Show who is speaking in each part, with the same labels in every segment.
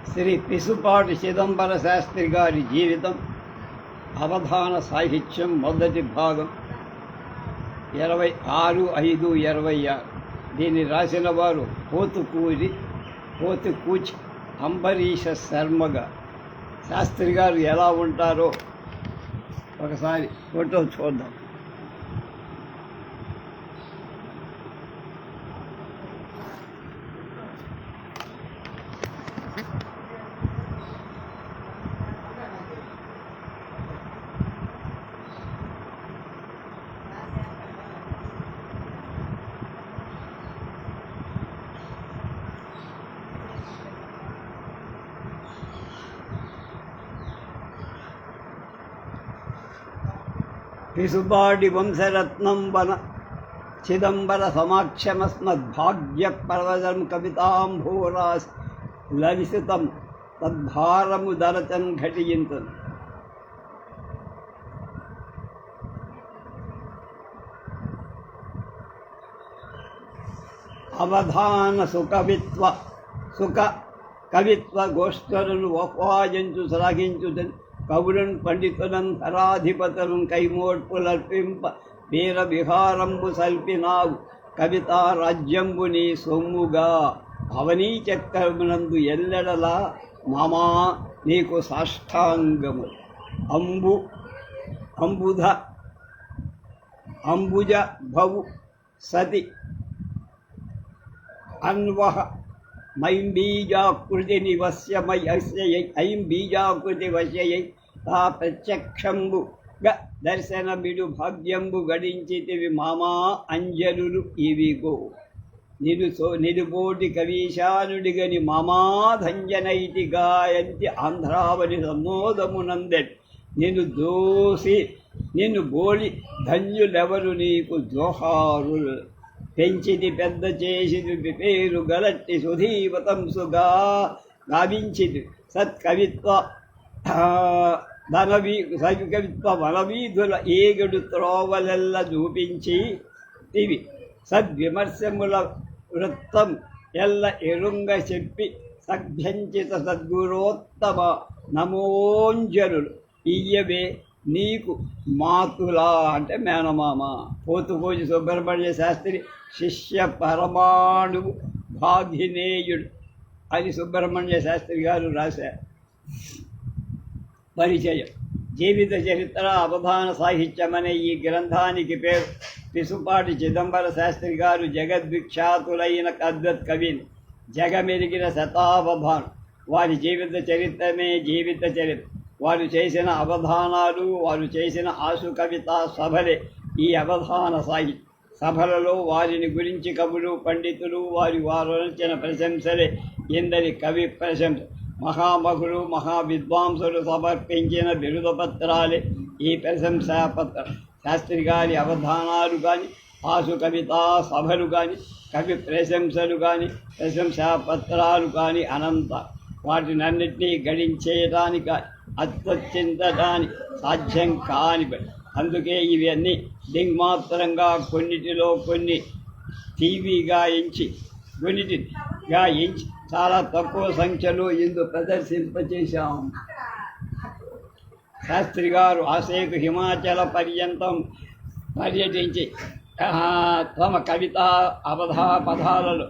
Speaker 1: శ్రీ పిసుపాటి చిదంబర శాస్త్రి గారి జీవితం అవధాన సాహిత్యం మొదటి భాగం 26/5/26. దీన్ని రాసిన వారు పోతుకూచి అంబరీష శర్మగా. శాస్త్రి గారు ఎలా ఉంటారో ఒకసారి ఫోటో చూద్దాం. పిసుపాటి వంశరత్నం వన చిదంబర సమాక్షమస్మద్భాగ్య పర్వతం కవితాంభోరాస్ లలితం తద్భారము దరచన్ ఘటించన్. అవధాన సుఖ కవిత్వ గోష్ఠరులు వపాయించు శ్లాఘించుదని కవులను పండితులను హరాధిపతులను కైమోడ్పులర్పింప వీర విహారంబు సల్పినావు కవితా రాజ్యంబు నీ సొమ్ముగా. అవనీ చక్రమునందు ఎల్లెడలా మామా నీకు సాష్టాంగము. అంబుజ భవు సతి అన్వహ మైం బీజాకృతి నివస్యమై ఐం బీజాకృతి వశ్యయై తా ప్రత్యక్షంబుగా దర్శనమిడు భాగ్యంబు గడించితివి మామా అంజలులు ఇవిగో. నిలుబోటి కవీశానుడిగని మామాధంజనైతి గాయంతి ఆంధ్రావని సన్నోదమునందెట్. నిన్ను బోలి ధన్యులెవరు నీకు జోహారులు. పెంచిది పెద్ద చేసిది పేరు గలట్టి సుధీవతంసుగా గావించిది సత్కవిత్వ సత్కవిత్వ వనవీధుల ఏగడు త్రోవలెల్ల చూపించి తివి సద్విమర్శముల వృత్తం ఎల్ల ఎరుంగ చెప్పి సభ్యంచిత సద్గురోత్తమ నమోంజనులు ఇయ్యవే నీకు మాతులా అంటే మేనమామ. పోతుకోజి సుబ్రహ్మణ్య శాస్త్రి శిష్య పరమాణువు భాగినేయుడు అని సుబ్రహ్మణ్య శాస్త్రి గారు రాశారు. పరిచయం. జీవిత చరిత్ర అవధాన సాహిత్యం అనే ఈ గ్రంథానికి పేరు. పిసుపాటి చిదంబర శాస్త్రి గారు జగద్విఖ్యాతులైన అద్వత్ కవిని, జగమెరిగిన శతావధానం. వారి జీవిత చరిత్రమే జీవిత చరిత్ర. వారు చేసిన అవధానాలు, వారు చేసిన ఆశు కవితా సభలే ఈ అవధాన సాహిత్యం. సభలలో వారిని గురించి కవులు పండితులు వారు రచించిన ప్రశంసలే ఇందరి కవి ప్రశంస. మహామహులు మహావిద్వాంసులు సమర్పించిన బిరుదపత్రాలే ఈ ప్రశంసాపత్రం. శాస్త్రి గారి అవధానాలు కానీ, ఆశు కవితా సభలు కానీ, కవి ప్రశంసలు కానీ, ప్రశంసాపత్రాలు కానీ అనంత. వాటినన్నింటినీ గడించేయటానికి అత్యుచింతడానికి సాధ్యం కాని. అందుకే ఇవన్నీ దిగ్మాత్రంగా కొన్నిటిలో కొన్ని టీవీగా ఎంచి చాలా తక్కువ సంఖ్యలో ఇందు ప్రదర్శింపచేశాం. శాస్త్రి గారు ఆసేతు హిమాచల పర్యంతం పర్యటించి తమ కవితా అవధా పదాలలో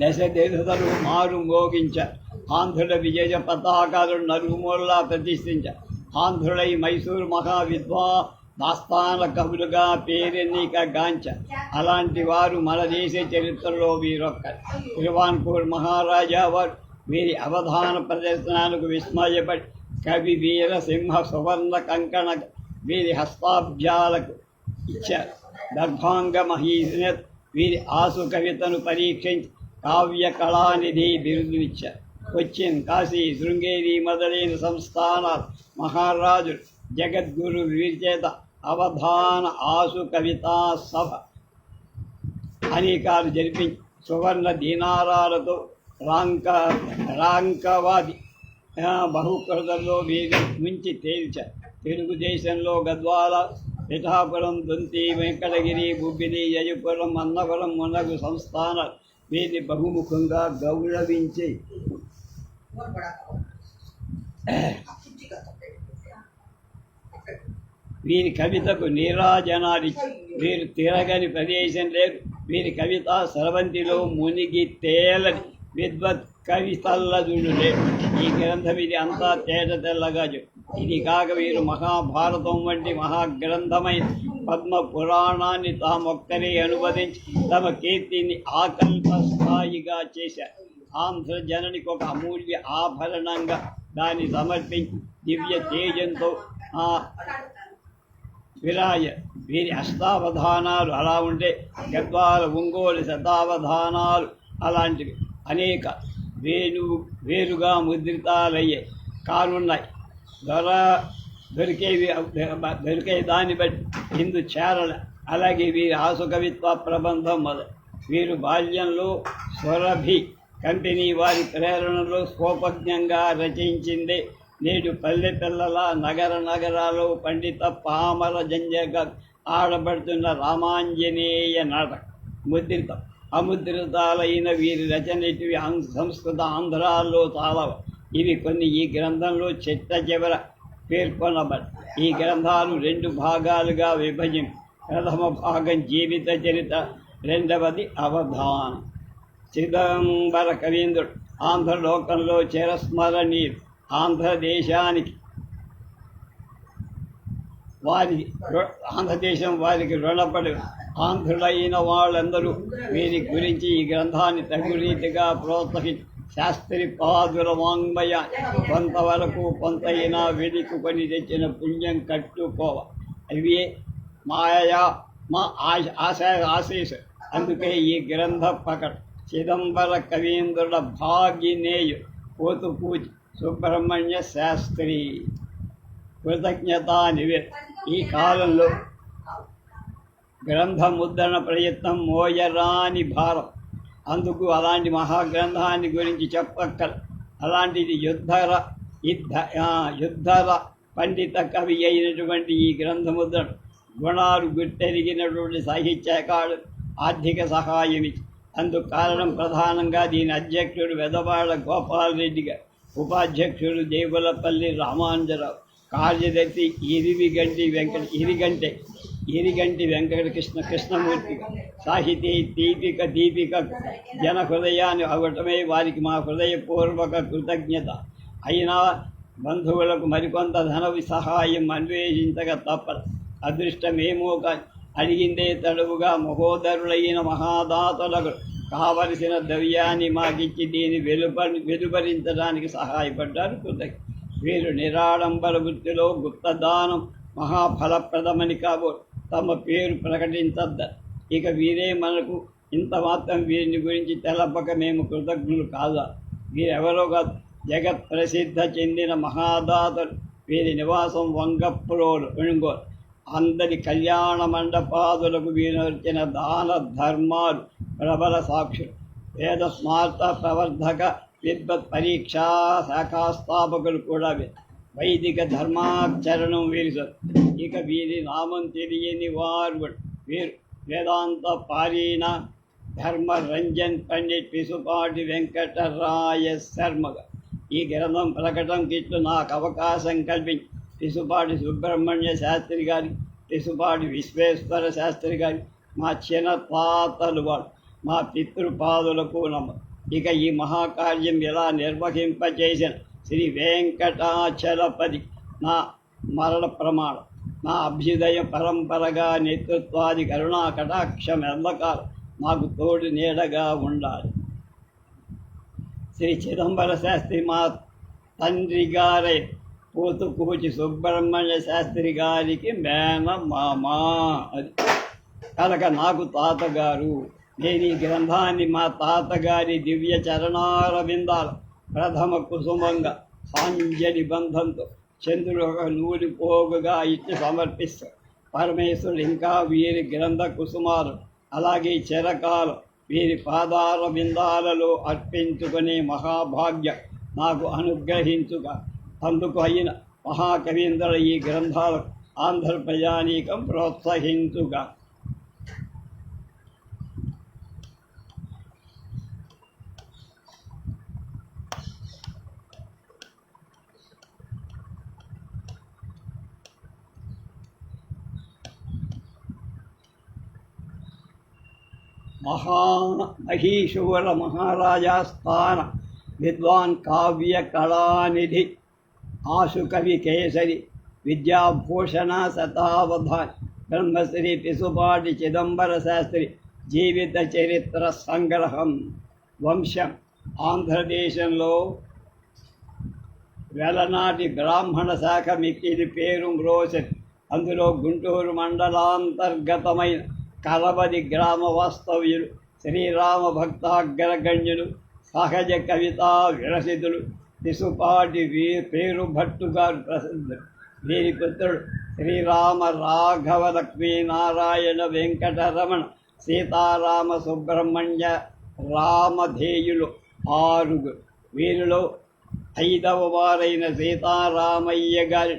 Speaker 1: దశ దేశతలు మారు మోగించారు. ఆంధ్రుల విజయ పతాకాలను నలుమూలలా ప్రతిష్ఠించారు. ఆంధ్రులై మైసూరు దాస్తాన కవులుగా పేరెన్నిక గాంచ. అలాంటి వారు మన దేశ చరిత్రలో వీరొక్కరు. తిరువాన్పూర్ మహారాజా వారు వీరి అవధాన ప్రదర్శనాలకు విస్మయపడి కవి వీరసింహ సువర్ణ కంకణ వీరి హస్తాబ్జాలకు ఇచ్చారు. దర్భాంగ మహీశ్వర్ వీరి ఆసు కవితను పరీక్షించి కావ్య కళానిధి బిరుదునిచ్చారు. కొచ్చిన్, కాశీ, శృంగేరి మొదలైన సంస్థానాలు మహారాజులు జగద్గురు వీరి చేత అవధాన ఆశు కవితా సభ అనేకాలు జరిపించి సువర్ణ దీనారాలతో రాంకవాది బహుకృతంలో వీరి నుంచి తేల్చారు. తెలుగుదేశంలో గద్వాల, పిఠాపురం, దొంతి, వెంకటగిరి, బుబ్బిలి, యజపురం, అన్నవరం మునగు సంస్థానాలు వీరిని బహుముఖంగా గౌరవించి వీరి కవితకు నీరాజనాది, వీరు తిరగని ప్రదేశం లేదు. వీరి కవిత స్రవంతిలో మునిగి తేలని విద్వత్ కవితల్లదుడు లేదు. ఈ గ్రంథం ఇది అంతా తేట తెల్లగా ఇది కాక వీరు మహాభారతం వంటి మహాగ్రంథమైన పద్మ పురాణాన్ని తామొక్కరే అనువదించి తమ కీర్తిని ఆకల్ప స్థాయిగా చేశారు. ఆంధ్ర జననికి ఒక అమూల్య ఆభరణంగా దాన్ని సమర్పించి దివ్య తేజంతో వీరి అష్టావధానాలు అలా ఉంటే గద్వాల ఒంగోలు శతావధానాలు అలాంటివి అనేక వేరుగా ముద్రితాలయ్యే కానున్నాయి. దొరికే దాన్ని బట్టి హిందూ చేరల. అలాగే వీరి ఆసుకవిత్వ ప్రబంధం మొదలు. వీరు బాల్యంలో స్వరభి కంపెనీ వారి ప్రేరణలో స్వోపజ్ఞంగా రచించిందే నేడు పల్లె పిల్లల నగరాలు పండిత పామర జంజగా ఆడబడుతున్న రామాంజనేయ నాటకం ముద్రితం. అముద్రితాలైన వీరి రచనటివి సంస్కృత ఆంధ్రాల్లో చాలా. ఇవి కొన్ని ఈ గ్రంథంలో చిట్ట పేర్కొనబడి ఈ గ్రంథాలు 2 భాగాలుగా విభజించి ప్రథమ భాగం జీవిత చరిత్ర, రెండవది అవధానం. చిదంబర కవీంద్రుడు ఆంధ్రలోకంలో చిరస్మరణీయుడు. ఆంధ్రదేశం వారికి రుణపడి ఆంధ్రులైన వాళ్ళందరూ వీరి గురించి ఈ గ్రంథాన్ని తగు రీతిగా ప్రోత్సహించి శాస్త్రి పాదుల వాంగ్మయ కొంతవరకు కొంతైనా వెనుకొని తెచ్చిన పుణ్యం కట్టుకోవ. అవి మా ఆశీస్. అందుకే ఈ గ్రంథ ప్రకట చిదంబర కవీంద్రుల భాగినేయు పోతుపూజి సుబ్రహ్మణ్య శాస్త్రి కృతజ్ఞతా నివేదన. ఈ కాలంలో గ్రంథ ముద్రణ ప్రయత్నం మోయరాని భారం. అందుకు అలాంటి మహాగ్రంథాన్ని గురించి చెప్పక్కర్. అలాంటిది యుద్ధర పండిత కవి అయినటువంటి ఈ గ్రంథముద్రణ గుణాలు గుర్తెరిగినటువంటి సాహిత్యకారుడు ఆర్థిక సహాయం ఇచ్చి అందుకు కారణం ప్రధానంగా దీని అధ్యక్షుడు వెదవాడ గోపాలరెడ్డి గారు, ఉపాధ్యక్షుడు దేవులపల్లి రామాంజరావు, కార్యదర్శి ఇరిగంటి వెంకటకృష్ణ కృష్ణమూర్తి గారు. సాహితీ దీపిక జన హృదయాన్ని అవటమే వారికి మా హృదయపూర్వక కృతజ్ఞత. అయినా బంధువులకు మరికొంత ధన సహాయం అన్వేషించక తప్పదు. అదృష్టమేమో కానీ అడిగిందే తడువుగా మహోదరులైన మహాదాతలకు కావలసిన ద్రవ్యాన్ని మాకిచ్చి దీన్ని వెలువరించడానికి సహాయపడ్డారు కృతజ్ఞ. వీరు నిరాడంబర వృత్తిలో గుప్తదానం మహాఫలప్రదమని కాబోలు తమ పేరు ప్రకటించద్ద. ఇక వీరే మనకు ఇంత మాత్రం వీరిని గురించి తెలపక మేము కృతజ్ఞులు కాదా? వీరెవరో కాదు, జగత్ ప్రసిద్ధ చెందిన మహాదాతలు. వీరి నివాసం వంగప్రోలు ఒంగోలు. అందరి కళ్యాణ మండపాదులకు వీరు వచ్చిన దాన ధర్మాలు ప్రబల సాక్షులు. వేద స్మార్త ప్రవర్ధక విద్వత్ పరీక్షా శాఖాస్థాపకులు కూడా వైదిక ధర్మాచరణం వీరి. ఇక వీరి నామం తెలియని వారు వీరు వేదాంత పారీణ ధర్మరంజన్ పండిట్ పిసుపాటి వెంకటరాయ శర్మగా. ఈ గ్రంథం ప్రకటన కిట్లు నాకు అవకాశం కల్పించి పిసుపాటి సుబ్రహ్మణ్య శాస్త్రి గారి, పిసుపాటి విశ్వేశ్వర శాస్త్రి గారి, మా చిన్న తాతలు వాడు, మా పితృపాదులకు నమ్మ. ఇక ఈ మహాకార్యం ఎలా నిర్వహింపచేసిన శ్రీ వెంకటాచలపతి నా మరణ ప్రమాణం. నా అభ్యుదయ పరంపరగా నేతృత్వాది కరుణా కటాక్షం ఎల్లకాలం నాకు తోడు నీడగా ఉండాలి. శ్రీ చిదంబర శాస్త్రి మా తండ్రి గారే పోతుకూచి సుబ్రహ్మణ్య శాస్త్రి గారికి మేనమామా. అది కనుక నాకు తాతగారు. నేను ఈ గ్రంథాన్ని మా తాతగారి దివ్య చరణారవిందాల ప్రథమ కుసుమంగా సాంజలి బంధంతో చంద్రుడు ఒక నూలి పోగుగా ఇచ్చి సమర్పిస్తారు. పరమేశ్వరుడు ఇంకా వీరి గ్రంథ కుసుమాలు అలాగే చిరకాలం వీరి పాదాల బిందాలలో అర్పించుకునే మహాభాగ్య నాకు అనుగ్రహించుగా. అందుకు అయిన మహాకవీంద్ర ఈ గ్రంథాలకు ఆంధ్ర ప్రజానీకం ప్రోత్సహించుగా. మహీశూర మహారాజాస్థాన విద్వాన్ కావ్య కళానిధి ఆశు కవి కేసరి విద్యాభూషణ శతావధాన్ బ్రహ్మశ్రీ పిసుపాటి చిదంబర శాస్త్రి జీవిత చరిత్ర సంగ్రహం. వంశం ఆంధ్రదేశంలో వెలనాటి బ్రాహ్మణ శాఖ మిక్కిలి పేరు మ్రోసెన్. అందులో గుంటూరు మండలాంతర్గతమైన కలబది గ్రామ వాస్తవ్యులు శ్రీరామ భక్తాగ్రగణ్యులు సహజ కవితా విరసితులు పిసుపాటి పేరు భట్టు గారు ప్రసిద్ధులు. వీరి పుత్రుడు శ్రీరామ రాఘవ లక్ష్మీనారాయణ వెంకటరమణ సీతారామ సుబ్రహ్మణ్య రామధేయులు 6. వీరిలో 5వ వారైన సీతారామయ్య గారి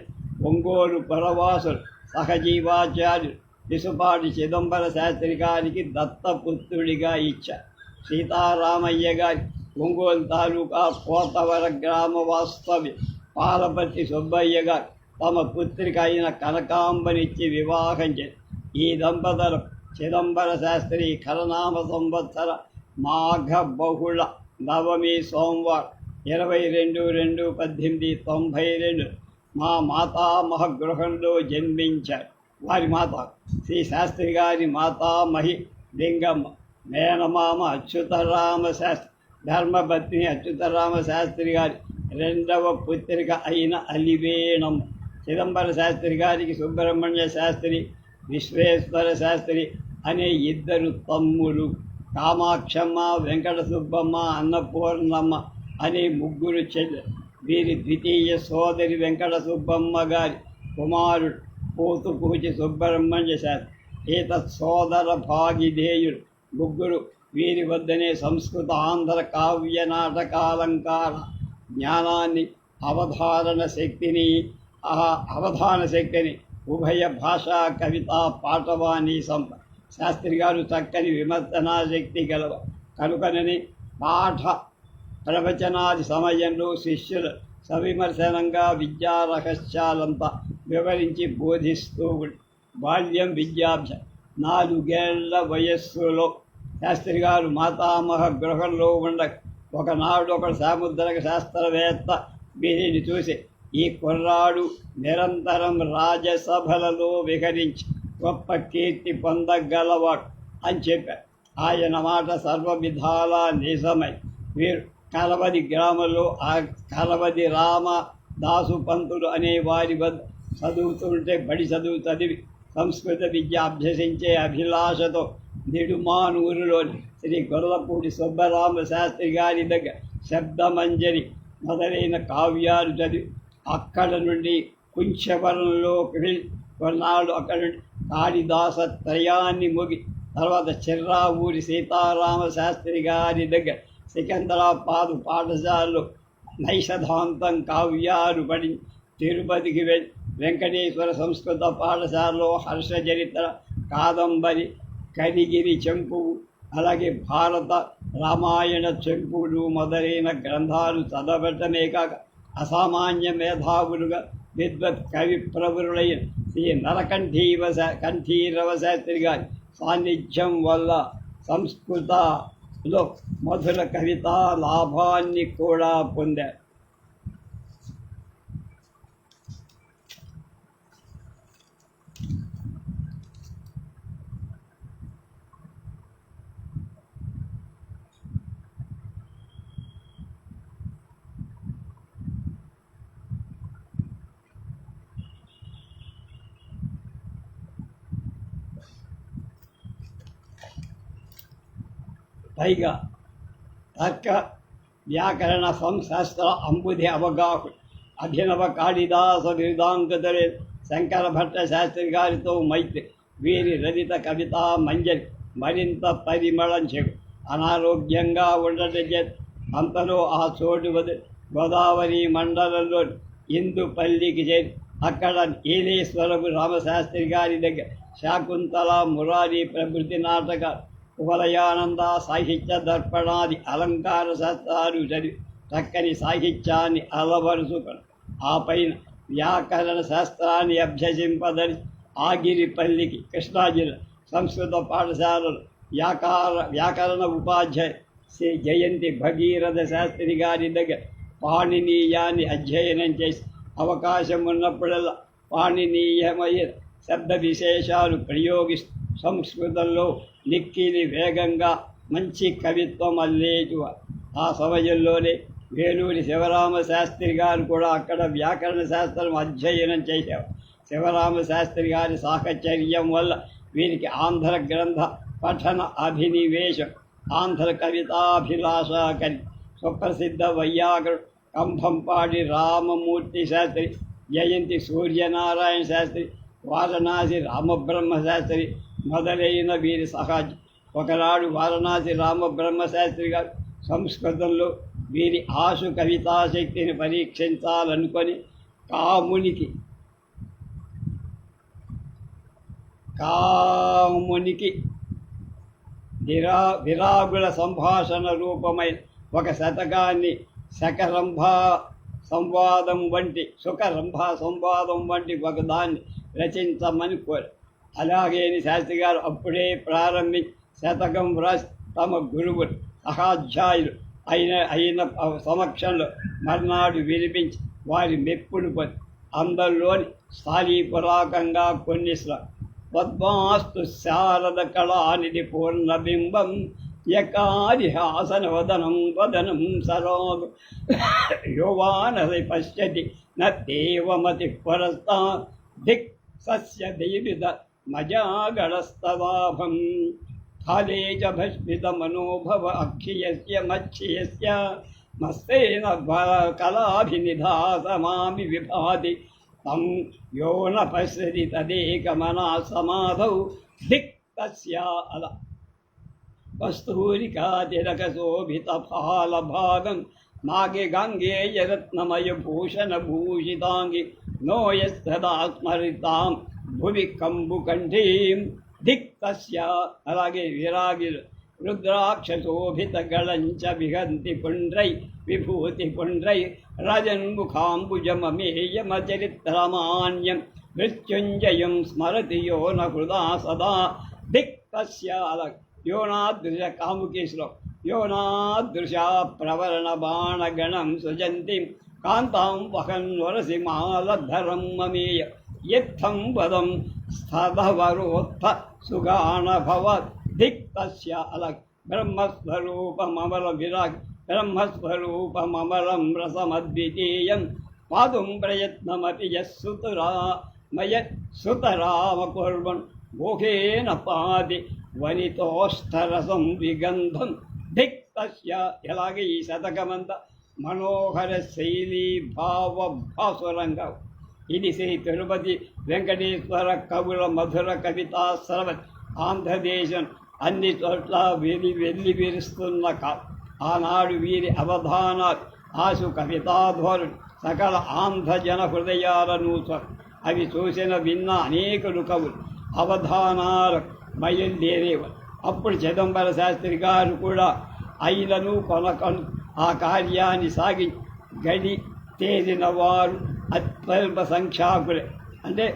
Speaker 1: ఒంగోలు పరవాసులు సహజీవాచార్యులు పిసుపాటి చిదంబర శాస్త్రి గారికి దత్తపుత్రుడిగా ఇచ్చారు. సీతారామయ్య గారి ఒంగోలు తాలూకా పోతవర గ్రామ వాస్తవ్య పాలపర్తి సుబ్బయ్య గారు తమ పుత్రిక అయిన కనకాంబనిచ్చి వివాహం చేసి ఈ దంపతులు చిదంబర శాస్త్రి ఖరనామ సంవత్సర మాఘ బహుళ నవమి సోమవారం 22/2/1892 మా మాతామహ గృహంలో జన్మించారు. వారి మాత శ్రీ శాస్త్రి గారి మాతామహి లింగమ్మ, మేనమామ అచ్యుతరామ శాస్త్రి, ధర్మపత్ని అచ్యుతరామ శాస్త్రి గారి 2వ పుత్రిక అయిన అలివేణమ్మ. చిదంబర శాస్త్రి గారికి సుబ్రహ్మణ్య శాస్త్రి, విశ్వేశ్వర శాస్త్రి అనే 2 తమ్ములు. కామాక్షమ్మ, వెంకట సుబ్బమ్మ, అన్నపూర్ణమ్మ అనే 3 చెల్లెలు. వీరి ద్వితీయ సోదరి వెంకట సుబ్బమ్మ గారి కుమారుడు పోతుకూచి సుబ్రహ్మణ్య శాస్త్రి. ఈత సోదర భాగిధేయులు 3. వీరి వద్దనే సంస్కృత ఆంధ్ర కావ్య నాటకాలంకార జ్ఞానాన్ని అవధాన శక్తిని ఉభయ భాషా కవితా పాఠవాణి సంప. శాస్త్రి గారు చక్కని విమర్శనా శక్తి గలవ కనుకనని పాఠ ప్రవచనాది సమయంలో శిష్యులు సవిమర్శనంగా విద్యా రహస్యాలంతా వివరించి బోధిస్తూ బాల్యం విద్యాభ్యాసం 4 ఏళ్ల వయస్సులో శాస్త్రి గారు మాతామహ గృహంలో ఉండగా ఒకనాడు ఒక సాముద్రిక శాస్త్రవేత్త వీరిని చూసి, ఈ కుర్రాడు నిరంతరం రాజసభలలో విహరించి గొప్ప కీర్తి పొందగలవాడు అని చెప్పారు. ఆయన మాట సర్వ విధాలా నిజమై వీరు కలవది గ్రామంలో ఆ కలవది రామదాసు పంతులు అనే వారి వద్ద చదువుతుంటే బడి చదువు చదివి సంస్కృత విద్య అభ్యసించే అభిలాషతో నిడుమానూరులోని శ్రీ గొర్లపూడి సుబ్బరామ శాస్త్రి గారి దగ్గర శబ్దమంజరి మొదలైన కావ్యాలు చదివి అక్కడ నుండి కుంచవరంలోకి వెళ్ళి కొన్నాళ్ళు అక్కడ నుండి కాళిదాస త్రయాన్ని ముగి తర్వాత చిర్రావూరి సీతారామ శాస్త్రి గారి దగ్గర సికంద్రాబాద్ పాఠశాలలో నైషధాంతం కావ్యాలు పడి తిరుపతికి వెళ్ళి వెంకటేశ్వర సంస్కృత పాఠశాలలో హర్షచరిత్ర, కాదంబరి, కరిగిరి చెంపువు, అలాగే భారత రామాయణ చెంపులు మొదలైన గ్రంథాలు చదవటమే కాక అసామాన్య మేధావులుగా విద్వత్ కవి ప్రవరులైన శ్రీ కంఠీరవ శాస్త్రి గారి సాన్నిధ్యం వల్ల సంస్కృతలో మధుర కవితా లాభాన్ని కూడా పొందారు. పైగా తర్క వ్యాకరణ సంశాస్త్ర అంబుధి అవగాహుడు, అభినవ కాళిదాస బిరుదాంకితులే శంకర భట్ట శాస్త్రి గారితో మైత్రి. వీరి రచిత కవితా మంజరి మరింత పరిమళం చెడు. అనారోగ్యంగా ఉండటం చేత అంతలో ఆ చోటు వదిలి గోదావరి మండలంలో ఇందుపల్లికి చేరి అక్కడ ఈలేశ్వరపు రామశాస్త్రి గారి దగ్గర శాకుంతల, మురారి ప్రభృతి నాటకాలు, కువలయానంద, సాహిత్య దర్పణాది అలంకార శాస్త్రాలు చదివి చక్కని సాహిత్యాన్ని అలవరుచుకొని ఆ పైన వ్యాకరణ శాస్త్రాన్ని అభ్యసింపదని ఆగిరిపల్లికి కృష్ణా జిల్లా సంస్కృత పాఠశాలలు వ్యాకరణ ఉపాధ్యాయ శ్రీ జయంతి భగీరథ శాస్త్రి గారి దగ్గర పాణినీయాన్ని అధ్యయనం చేసి అవకాశం ఉన్నప్పుడల్లా పాణినీయమైన శబ్ద విశేషాలు ప్రయోగిస్తూ సంస్కృతంలో నిక్కిలి వేగంగా మంచి కవిత్వం అల్లేటు. ఆ సమయంలోనే వేలూరి శివరామ శాస్త్రి గారు కూడా అక్కడ వ్యాకరణ శాస్త్రం అధ్యయనం చేశారు. శివరామ శాస్త్రి గారి సాహచర్యం వల్ల వీరికి ఆంధ్ర గ్రంథ పఠన అభినివేశం, ఆంధ్ర కవితాభిలాష కలి సుప్రసిద్ధ వైయాకరుడు కంభంపాడి రామమూర్తి శాస్త్రి, జయంతి సూర్యనారాయణ శాస్త్రి, వారణాసి రామబ్రహ్మ శాస్త్రి మొదలైన వీరి సహజ. ఒకనాడు వారణాసి రామబ్రహ్మ శాస్త్రి గారు సంస్కృతంలో వీరి ఆశు కవితాశక్తిని పరీక్షించాలనుకొని కామునికి విరాగుల సంభాషణ రూపమైన ఒక శతకాన్ని సుఖరంభా సంవాదం వంటి ఒకదాన్ని రచించమని కోరారు. అలాగేని శాస్త్రి గారు అప్పుడే ప్రారంభించి శతకం వ్రాసి తమ గురువులు సహాధ్యాయులు అయిన సమక్షంలో మర్నాడు వినిపించి వారి మెప్పును పొంది అందరిలోని స్థాళీపురాకంగా కొన్ని పద్మాస్తు శారద కళానిధి పూర్ణబింబం యకారిహాసనవదనం వదనం సరోగ యువానసి పశ్యతి నేవమతి పురస్తా దిక్ సస్య దైవిద మజాగళస్తవాభం కాలేజ భస్మిత మనోభవ అక్షియస్య మత్స్యస్య మస్తేన కళాభినిధాసమామి విభాతి తం యో న పశ్యతి తదేకమనా సమాధౌ దిక్ తస్య అల కస్తూరికాతిరకశోభితఫాలభాగం నాగే గంగేయరత్నమయ భూషణభూషితాంగి నోయస్తదా స్మరితాం భువి కంబుకంఠీం దిక్ తస్య. అలాగే విరాగిలు రుద్రాక్షశోభిత గళంచ విహంతి పుండ్రై విభూతి పుండ్రై రజన్ముఖాంబుజమేయమచరిత్రమాన్యం మృత్యుంజయం స్మరతి యో న హృదా సదా దిక్ తస్య. అలాగే యోనాదృశ కాముకేశ్లో యోనాదృశ ప్రవరణ బాణగణం సుజంతి కాంతాం వహన్ వరసిమాలధరం మమేయ యత్థం పదం స్థవరోత్థ సుగాణభవ దిక్ తస్య. అలాగే బ్రహ్మస్వరూపమమలం రసమద్వితీయం పాదుం ప్రయత్నమపి సుతరామకుర్వన్ మోహేన పాది వనితోష్టరసం విగంధం దిక్ తస్య. ఎలాగే ఈ శతకమంతా మనోహర శైలీ భాసురంగా. ఇది శ్రీ తిరుపతి వెంకటేశ్వర కవుల మధుర కవితా సరవతి. ఆంధ్రదేశం అన్ని చోట్ల వెళ్ళి విరుస్తున్న ఆనాడు వీరి అవధానాలు ఆశు కవితాధోరణి సకల ఆంధ్రజన హృదయాలను అవి చూసిన విన్న అనేకులు కవులు అవధానాలు బయలుదేరేవారు. అప్పుడు చిదంబర శాస్త్రి గారు కూడా అయినను కొనకను ఆ కార్యాన్ని సాగించి గడి తేలిన వారు అత్యల్ప సంఖ్యాకులే. అంటే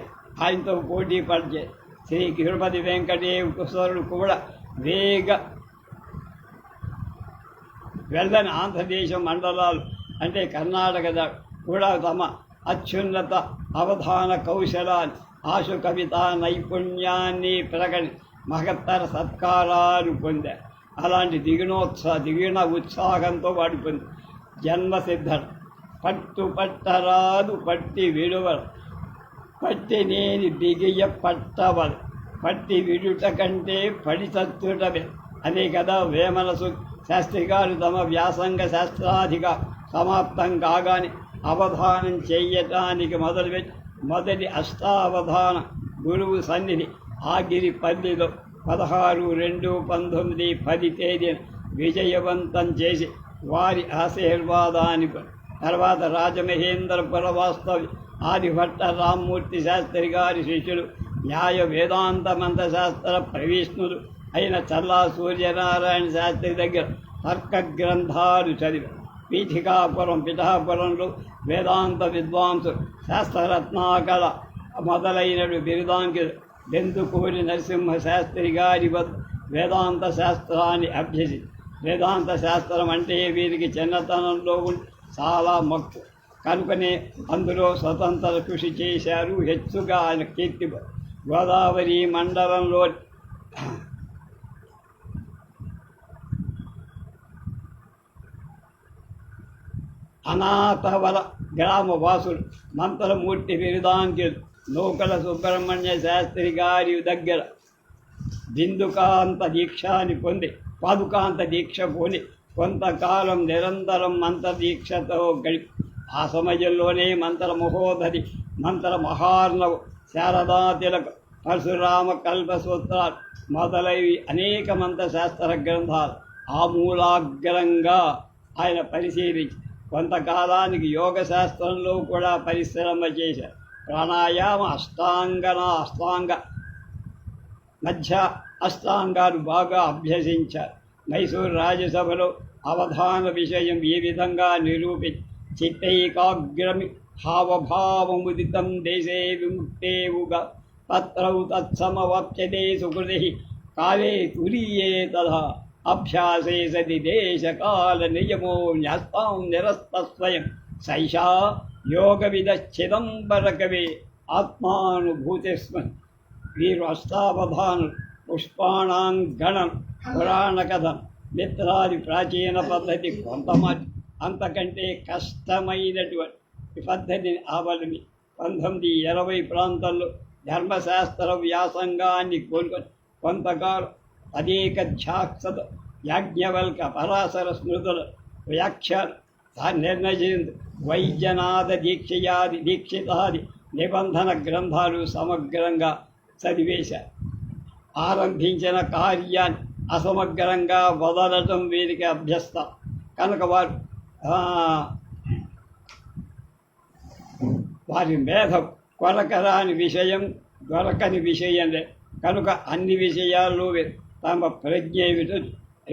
Speaker 1: ఆయనతో పోటీ పడిచే శ్రీ తిరుపతి వెంకటేశ్వరుడు కూడా వెళ్ళని ఆంధ్రదేశం మండలాలు అంటే కర్ణాటక కూడా తమ అత్యున్నత అవధాన కౌశలాన్ని ఆశు కవితా నైపుణ్యాన్ని ప్రకటి మహత్తర సత్కారాలు పొందారు. అలాంటి దిగిన ఉత్సాహంతో వాడు పొంది జన్మసిద్ధం పట్టరాదు పట్టి విడువరు పట్టి నేను బిగియ పట్టవలు పట్టి విడుట కంటే పడి చచ్చుటవే అనే కదా వేమన శాస్త్రి గారు తమ వ్యాసంగ శాస్త్రాధిక సమాప్తం కాగానే అవధానం చెయ్యటానికి మొదటి అష్టావధాన గురువు సన్నిధి ఆగిరిపల్లిలో 16/2/1910 తేదీన విజయవంతం చేసి వారి ఆశీర్వాదాన్ని తర్వాత రాజమహేంద్రపుర వాస్తవి ఆదిభట్ట రామ్మూర్తి శాస్త్రి గారి శిష్యులు న్యాయ వేదాంత మంత్రశాస్త్ర ప్రవీష్ణులు అయిన చల్లా సూర్యనారాయణ శాస్త్రి దగ్గర తర్క గ్రంథాలు చదివి పిఠాపురంలో వేదాంత విద్వాంసులు శాస్త్రరత్నాకళ మొదలైనవి బిరుదాంకితులు బెందుకూరి నరసింహ శాస్త్రి గారి వేదాంత శాస్త్రాన్ని అభ్యసి. వేదాంత శాస్త్రం అంటే వీరికి చిన్నతనంలో చాలా మక్కువ కనుకనే అందులో స్వతంత్ర కృషి చేశారు. హెచ్చుగా ఆయన కీర్తి గోదావరి మండలంలో అనాథవల గ్రామ వాసులు మంత్రమూర్తి బిరుదాంకిలు నూకల సుబ్రహ్మణ్య శాస్త్రి గారి దగ్గర పాదుకాంత దీక్ష పొంది కొంతకాలం నిరంతరం మంత్రదీక్షతో గడిపి ఆ సమయంలోనే మంత్ర మహోదరి మంత్ర మహార్ణవు శారదా తిలక పరశురామ కల్పసూత్రాలు మొదలైవి అనేక మంత్రశాస్త్ర గ్రంథాలు ఆమూలాగ్రంగా ఆయన పరిశీలించి కొంతకాలానికి యోగ శాస్త్రంలో కూడా పరిశ్రమ చేశారు. ప్రాణాయామ అష్టాంగ మధ్య అష్టాంగాలు బాగా అభ్యసించారు. మైసూరు రాజ్యసభలో అవధాన విషయం ఈ విధంగా నిరూపించి చిత్తైకాగ్రమి హావభావముదితం దేశే విముక్తేవుగా తత్రౌ తత్సమవాప్యతే సుకృతి కాలే తురీయే తథా అభ్యాసే సతి దేశకాల నియమో న్యస్తాం నిరస్తస్వయం సైషా యోగవిదశ్చిదంబరకవే ఆత్మానుభూతిస్మన్. వీరు అష్టావధానులు, పుష్పాణాంగణం, పురాణ కథం, మిత్రాది ప్రాచీన పద్ధతి కొంతమంది అంతకంటే కష్టమైనటువంటి పద్ధతిని అవలంబి 1920 ప్రాంతంలో ధర్మశాస్త్ర వ్యాసంగాన్ని కోలుకొని కొంతకాలం అనేక ధ్యాక్షత యాజ్ఞవల్క పరాశర స్మృతుల వ్యాఖ్యానం నిర్ణయించింది. వైద్యనాథ దీక్షితాది నిబంధన గ్రంథాలు సమగ్రంగా చదివేశారు. ఆరంభించిన కార్యాన్ని అసమగ్రంగా వదలటం వీరికి అభ్యస్తం కనుక వారి మేధ దొరకని విషయం కనుక అన్ని విషయాల్లో తమ ప్రజ్ఞ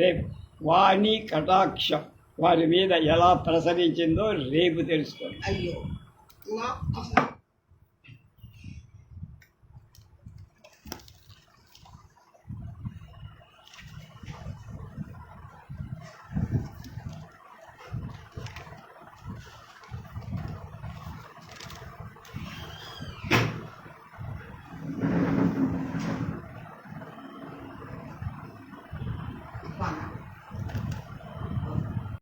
Speaker 1: రేపు వాణి కటాక్షం వారి మీద ఎలా ప్రసరించిందో రేపు తెలుసుకోండి.
Speaker 2: అయ్యో